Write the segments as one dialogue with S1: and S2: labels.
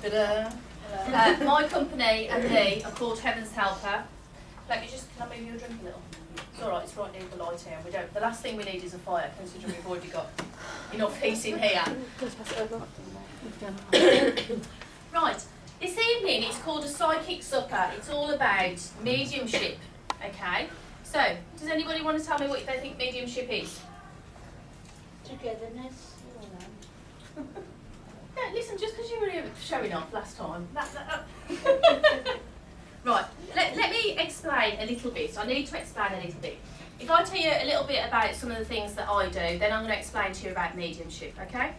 S1: Ta-da. My company and me are called Heaven's Helper. Can I move your drink a little? It's alright, it's right near the light here. The last thing we need is a fire, considering we've already got enough heat in here. Right, this evening it's called a psychic supper. It's all about mediumship, okay? So, does anybody want to tell me what they think mediumship is?
S2: Togetherness.
S1: No, listen, just because you were here showing off last time. Right, let me explain a little bit. I need to explain a little bit. If I tell you a little bit about some of the things that I do, then I'm going to explain to you about mediumship, okay?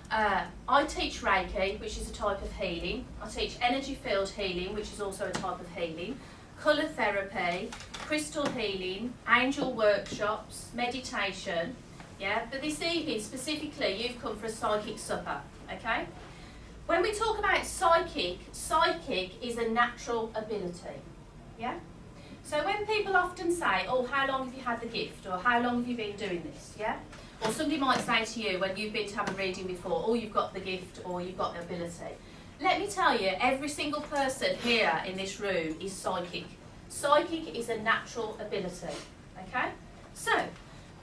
S1: I teach Reiki, which is a type of healing. I teach energy field healing, which is also a type of healing. Colour therapy, crystal healing, angel workshops, meditation. Yeah, but this evening specifically, you've come for a psychic supper, okay? When we talk about psychic is a natural ability, yeah? So when people often say, oh, how long have you had the gift? Or how long have you been doing this, yeah? Or somebody might say to you when you've been to have a reading before, oh, you've got the gift or you've got the ability. Let me tell you, every single person here in this room is psychic. Psychic is a natural ability, okay? So,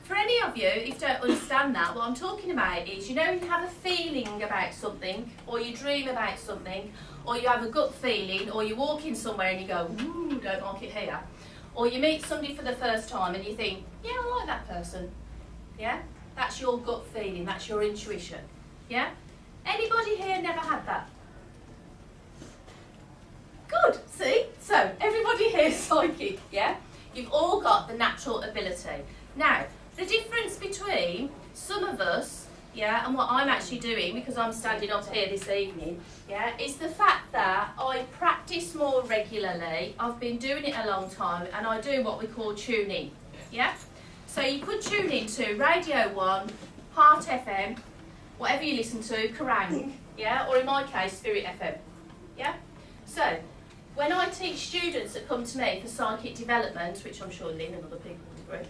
S1: for any of you, if you don't understand that, what I'm talking about is, you know, you have a feeling about something, or you dream about something, or you have a gut feeling, or you walk in somewhere and you go, ooh, don't like it here. Or you meet somebody for the first time and you think, yeah, I like that person. Yeah? That's your gut feeling, that's your intuition. Yeah? Anybody here never had that? Good, see? So, everybody here is psychic, yeah? You've all got the natural ability. Now, the difference between some of us, yeah, and what I'm actually doing, because I'm standing up here this evening, yeah, is the fact that I practice more regularly. I've been doing it a long time, and I do what we call tuning, yeah? So you could tune into Radio 1, Heart FM, whatever you listen to, Kerrang, yeah, or in my case, Spirit FM, yeah? So, when I teach students that come to me for psychic development, which I'm sure Lynn and other people would agree,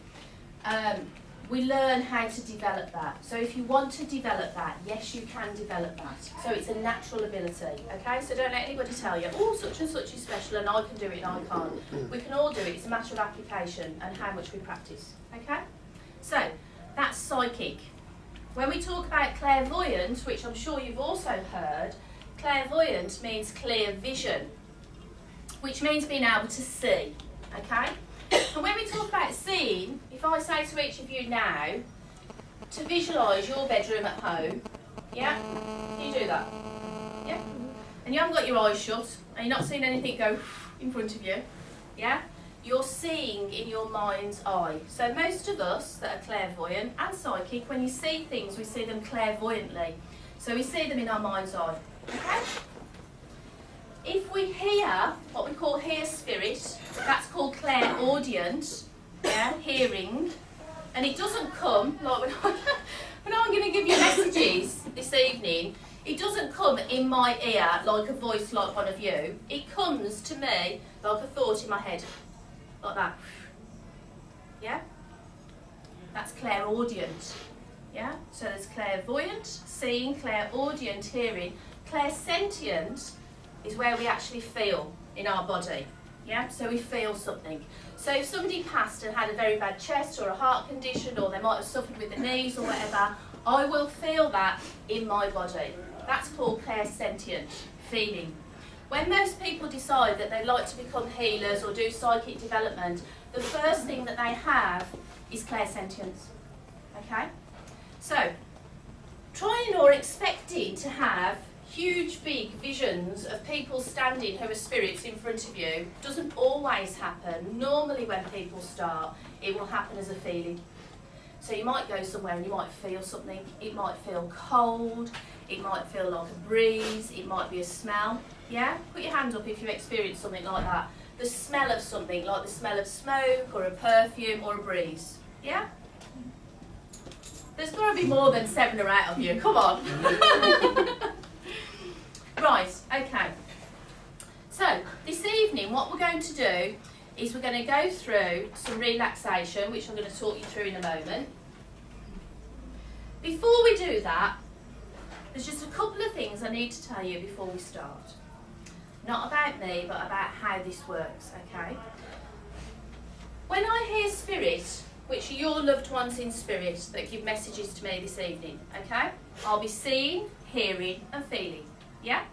S1: we learn how to develop that. So if you want to develop that, yes, you can develop that. So it's a natural ability, okay? So don't let anybody tell you, oh, such and such is special and I can do it and I can't. We can all do it. It's a matter of application and how much we practice, okay? So that's psychic. When we talk about clairvoyant, which I'm sure you've also heard, clairvoyant means clear vision, which means being able to see, okay? And when we talk about seeing, if I say to each of you now to visualise your bedroom at home, yeah? Can you do that? Yeah? And you haven't got your eyes shut and you're not seeing anything go in front of you, yeah? You're seeing in your mind's eye. So most of us that are clairvoyant and psychic, when you see things, we see them clairvoyantly. So we see them in our mind's eye, okay? If we hear, what we call hear spirit, that's called clairaudient, yeah, hearing, and it doesn't come, like when I'm going to give you messages this evening, it doesn't come in my ear like a voice like one of you, it comes to me like a thought in my head, like that, yeah? That's clairaudient, yeah? So there's clairvoyant, seeing, clairaudient, hearing. Clairsentient is where we actually feel in our body, yeah? So we feel something. So if somebody passed and had a very bad chest or a heart condition, or they might have suffered with the knees or whatever, I will feel that in my body. That's called clairsentient, feeling. When most people decide that they'd like to become healers or do psychic development, the first thing that they have is clairsentience, okay? So, trying or expecting to have huge big visions of people standing who are spirits in front of you doesn't always happen. Normally when people start, it will happen as a feeling. So you might go somewhere and you might feel something. It might feel cold, it might feel like a breeze, it might be a smell, yeah? Put your hand up if you experience something like that. The smell of something, like the smell of smoke or a perfume or a breeze, yeah? There's got to be more than 7 or 8 of you, come on. Right, okay. So, this evening what we're going to do is we're going to go through some relaxation, which I'm going to talk you through in a moment. Before we do that, There's just a couple of things I need to tell you before we start. Not about me, but about how this works, okay? When I hear spirit, which are your loved ones in spirit that give messages to me this evening, okay? I'll be seeing, hearing and feeling, yeah?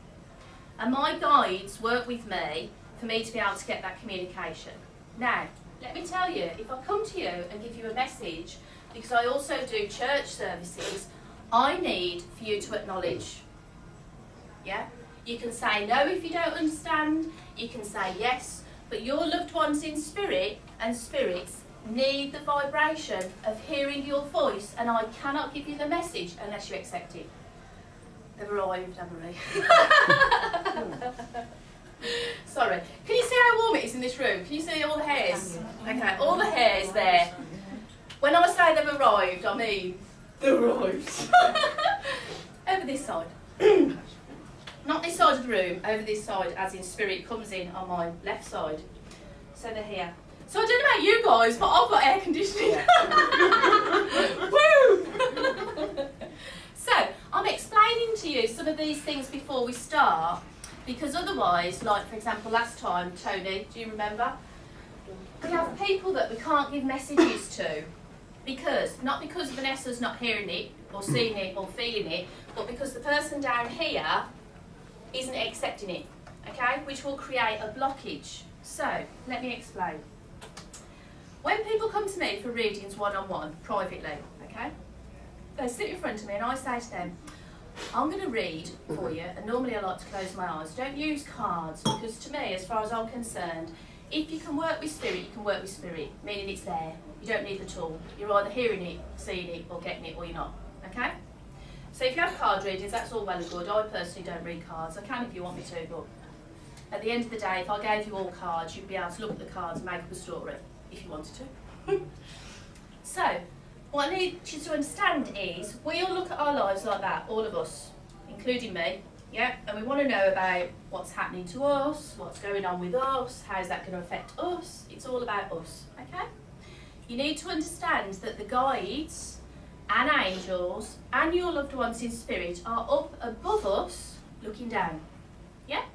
S1: And my guides work with me for me to be able to get that communication. Now, let me tell you, if I come to you and give you a message, because I also do church services, I need for you to acknowledge, yeah? You can say no if you don't understand, you can say yes, but your loved ones in spirit and spirits need the vibration of hearing your voice, and I cannot give you the message unless you accept it. They've arrived, haven't they? Sorry. Can you see how warm it is in this room? Can you see all the hairs? Okay, all the hairs there. When I say they've arrived, I mean they've arrived. Over this side. Not this side of the room, over this side, as in spirit comes in on my left side. So they're here. So I don't know about you guys, but I've got air conditioning. Woo! So I'm explaining to you some of these things before we start, because otherwise, like for example last time, Tony, do you remember? We have people that we can't give messages to, not because Vanessa's not hearing it, or seeing it, or feeling it, but because the person down here isn't accepting it, okay? Which will create a blockage. So, let me explain. When people come to me for readings one-on-one, privately, okay? They sit in front of me and I say to them, I'm going to read for you, and normally I like to close my eyes. Don't use cards, because to me, as far as I'm concerned, if you can work with spirit, you can work with spirit, meaning it's there. You don't need the tool. You're either hearing it, seeing it, or getting it, or you're not, okay? So if you have card readings, that's all well and good. I personally don't read cards. I can if you want me to, but at the end of the day, if I gave you all cards, you'd be able to look at the cards and make up a story, if you wanted to. So, what I need you to understand is, we all look at our lives like that, all of us, including me, yeah? And we want to know about what's happening to us, what's going on with us, how's that going to affect us. It's all about us, okay? You need to understand that the guides and angels and your loved ones in spirit are up above us looking down, yeah?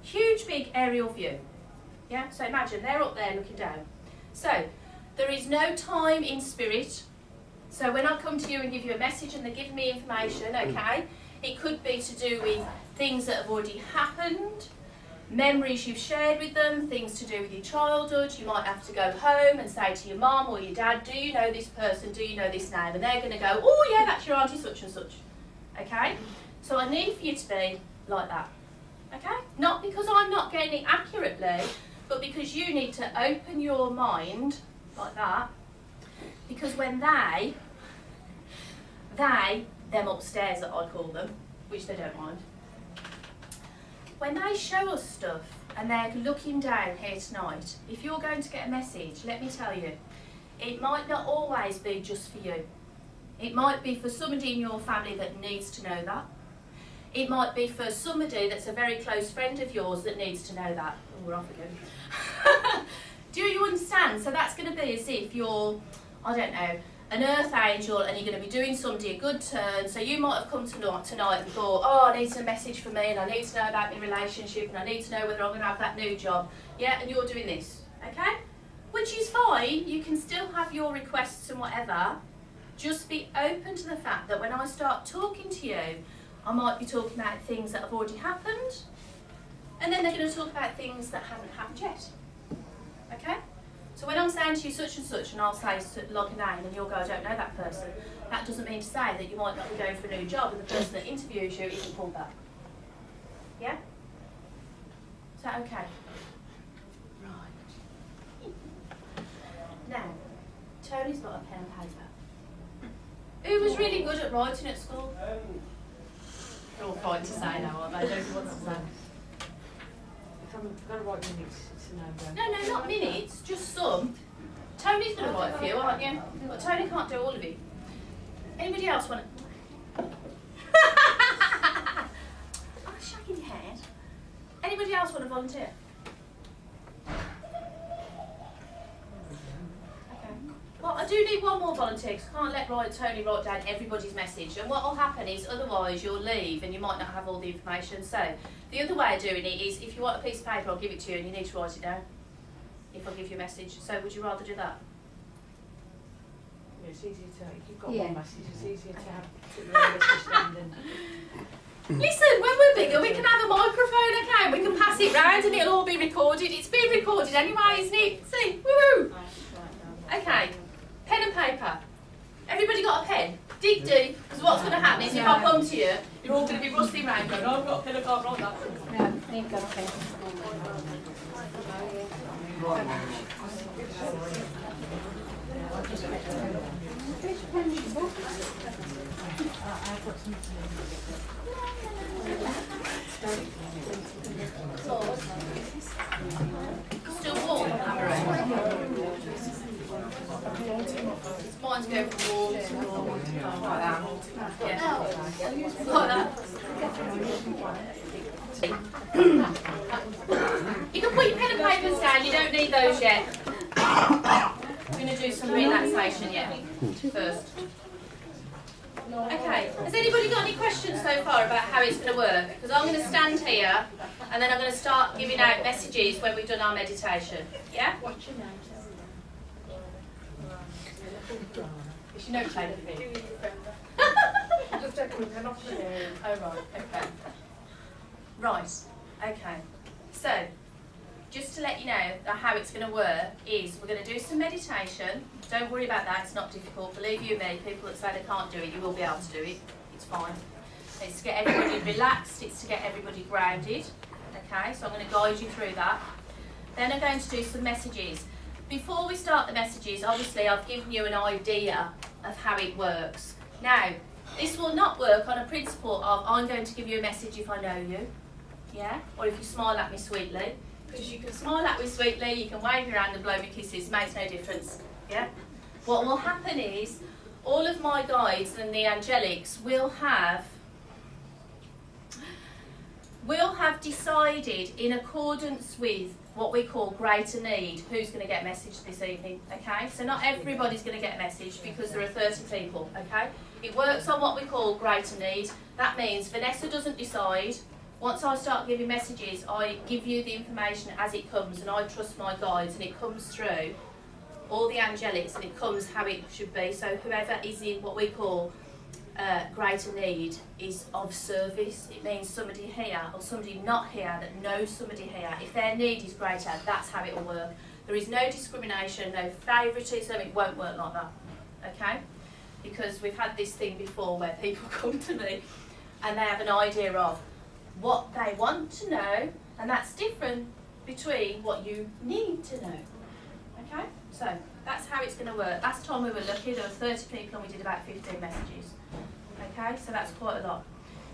S1: Huge big aerial view, yeah? So imagine they're up there looking down. So there is no time in spirit. So when I come to you and give you a message and they give me information, okay, it could be to do with things that have already happened, memories you've shared with them, things to do with your childhood. You might have to go home and say to your mum or your dad, do you know this person, do you know this name? And they're going to go, oh yeah, that's your auntie such and such, okay? So I need for you to be like that, okay? Not because I'm not getting it accurately, but because you need to open your mind like that, because when them upstairs that I call them, which they don't mind, when they show us stuff and they're looking down here tonight, if you're going to get a message, let me tell you, it might not always be just for you. It might be for somebody in your family that needs to know that. It might be for somebody that's a very close friend of yours that needs to know that. Oh, we're off again. Do you understand? So that's going to be as if you're, I don't know, an earth angel and you're going to be doing somebody a good turn. So you might have come tonight and thought, oh, I need some message for me and I need to know about my relationship and I need to know whether I'm going to have that new job. Yeah, and you're doing this, okay? Which is fine. You can still have your requests and whatever. Just be open to the fact that when I start talking to you, I might be talking about things that have already happened, and then they're going to talk about things that haven't happened yet. Okay? So when I'm saying to you such and such, and I'll say like a name, and you'll go, I don't know that person, that doesn't mean to say that you might not be going for a new job and the person that interviews you isn't called that. Yeah? Is that okay? Right. Now, Tony's got a pen and paper. Who was really good at writing at school? They're all fine to say now, aren't they? Nobody wants to say.
S2: If I'm going to write minutes, it's a no-go.
S1: No, not minutes, just some. Tony's going to write a few, aren't you? But Tony can't do all of it. Anybody else want to? I'm shaking your head. Anybody else want to volunteer? Okay. Well, I do need one more volunteer because I can't let Tony write down everybody's message. And what will happen is otherwise you'll leave and you might not have all the information. So the other way of doing it is if you want a piece of paper, I'll give it to you and you need to write it down if I give you a message. So would you rather do that?
S2: Yeah, it's easier to, if you've got
S3: Yeah.
S2: one message, it's easier to have to remember to stand and
S1: Listen, when we're bigger, we can have a microphone, okay? We can pass it round and it'll all be recorded. It's being recorded anyway, isn't it? See, woohoo! Okay, pen and paper. Everybody got a pen? Dig deep, because what's going to happen is if I come to you, you're all going to be rustling round going, I've got a pen, I can't write that.
S3: No, you've got a pen.
S1: Still warm, Amaranth? Mine's going from warm to warm. Like that. Yeah. Like that. You can put your pen and papers down, you don't need those yet. We're going to do some relaxation yet, first. Okay, has anybody got any questions so far about how it's going to work? Because I'm going to stand here and then I'm going to start giving out messages when we've done our meditation. Yeah?
S2: what's your name?
S1: It's your note taker.
S2: Just taking the pen off the air.
S1: Oh right, okay. Right, okay. So, just to let you know that how it's going to work is we're going to do some meditation. Don't worry about that, it's not difficult. Believe you me, people that say they can't do it, you will be able to do it. It's fine. It's to get everybody relaxed, it's to get everybody grounded. Okay, so I'm going to guide you through that. Then I'm going to do some messages. Before we start the messages, obviously I've given you an idea of how it works. Now, this will not work on a principle of I'm going to give you a message if I know you, yeah? Or if you smile at me sweetly. Because you can smile at me sweetly, you can wave your hand and blow me kisses, makes no difference, yeah? What will happen is all of my guides and the angelics will have decided in accordance with what we call greater need who's going to get message this evening, okay? So not everybody's going to get a message because there are 30 people, okay? It works on what we call greater need. That means Vanessa doesn't decide. Once I start giving messages, I give you the information as it comes and I trust my guides and it comes through all the angelics and it comes how it should be. So whoever is in what we call greater need is of service. It means somebody here or somebody not here that knows somebody here. If their need is greater, that's how it will work. There is no discrimination, no favouritism, it won't work like that, okay? Because we've had this thing before where people come to me and they have an idea of what they want to know, and that's different between what you need to know, okay? So that's how it's going to work. Last time we were lucky, there were 30 people and we did about 15 messages. Okay, so that's quite a lot.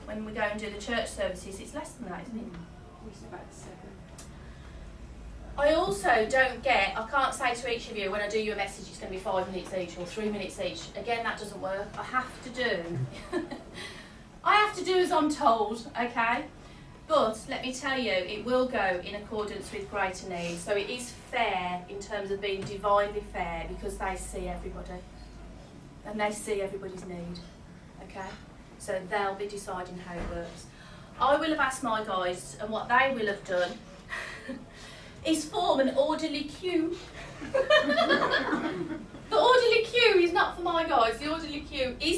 S1: When we go and do the church services, it's less than that, isn't it?
S2: It's about 7.
S1: I also I can't say to each of you when I do you a message it's going to be 5 minutes each or 3 minutes each. Again, that doesn't work. I have to do as I'm told, okay? But let me tell you, it will go in accordance with greater need. So it is fair in terms of being divinely fair because they see everybody. And they see everybody's need. Okay? So they'll be deciding how it works. I will have asked my guys, and what they will have done is form an orderly queue. The orderly queue is not for my guys, the orderly queue is